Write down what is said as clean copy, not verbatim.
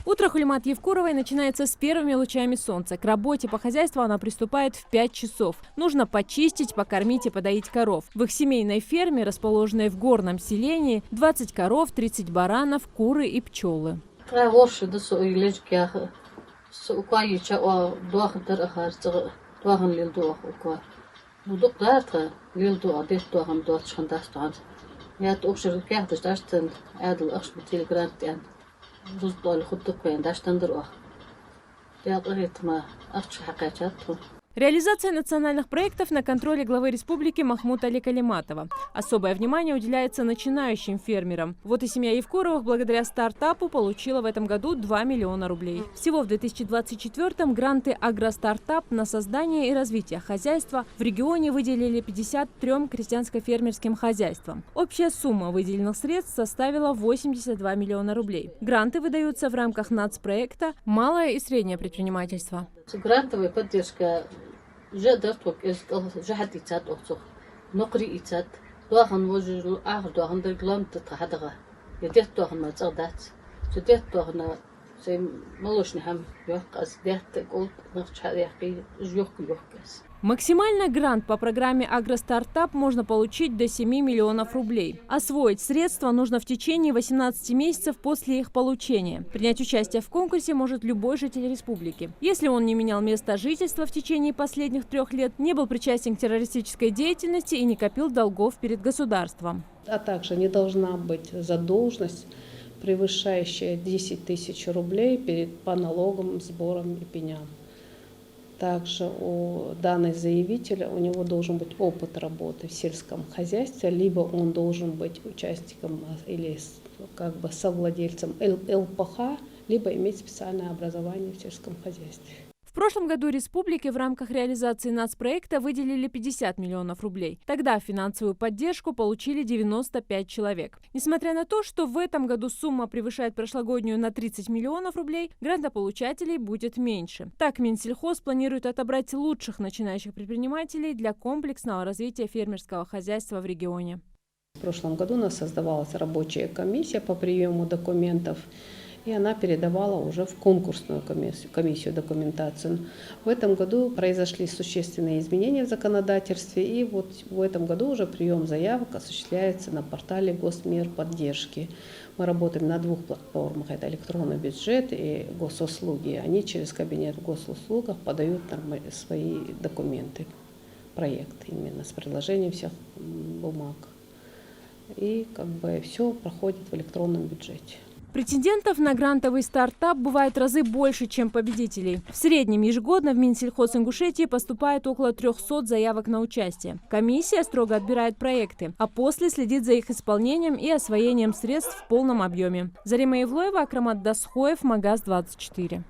Утро Хулимат Евкуровой начинается с первыми лучами солнца. К работе по хозяйству она приступает в 5 часов. Нужно почистить, покормить и подоить коров. В их семейной ферме, расположенной в горном селении, 20 коров, 30 баранов, куры и пчелы. Реализация национальных проектов на контроле главы республики Махмута Али Калиматова. Особое внимание уделяется начинающим фермерам. Вот и семья Евкуровых благодаря стартапу получила в этом году 2 миллиона рублей. Всего в 2024-м гранты «Агростартап» на создание и развитие хозяйства в регионе выделили 53 крестьянско-фермерским хозяйствам. Общая сумма выделенных средств составила 82 миллиона рублей. Гранты выдаются в рамках нацпроекта «Малое и среднее предпринимательство». Грантовая поддержка Максимально грант по программе «Агростартап» можно получить до 7 миллионов рублей. Освоить средства нужно в течение 18 месяцев после их получения. Принять участие в конкурсе может любой житель республики. Если он не менял место жительства в течение последних 3 лет, не был причастен к террористической деятельности и не копил долгов перед государством. А также не должна быть задолженность, превышающая 10 тысяч рублей по налогам, сборам и пеням. Также у данного заявителя у него должен быть опыт работы в сельском хозяйстве, либо он должен быть участником или совладельцем ЛПХ, либо иметь специальное образование в сельском хозяйстве. В прошлом году республике в рамках реализации нацпроекта выделили 50 миллионов рублей. Тогда финансовую поддержку получили 95 человек. Несмотря на то, что в этом году сумма превышает прошлогоднюю на 30 миллионов рублей, грантополучателей будет меньше. Так, Минсельхоз планирует отобрать лучших начинающих предпринимателей для комплексного развития фермерского хозяйства в регионе. В прошлом году у нас создавалась рабочая комиссия по приему документов, и она передавала уже в конкурсную комиссию документацию. В этом году произошли существенные изменения в законодательстве, и вот в этом году уже прием заявок осуществляется на портале Госмерподдержки. Мы работаем на 2 платформах, это электронный бюджет и госуслуги. Они через кабинет в госуслугах подают свои документы, проект именно с предложением всех бумаг. И все проходит в электронном бюджете. Претендентов на грантовый стартап бывает в разы больше, чем победителей. В среднем ежегодно в Минсельхоз Ингушетии поступает около 300 заявок на участие. Комиссия строго отбирает проекты, а после следит за их исполнением и освоением средств в полном объеме. Зарима Евлоева, Акрамат Дасхоев, Магаз 24.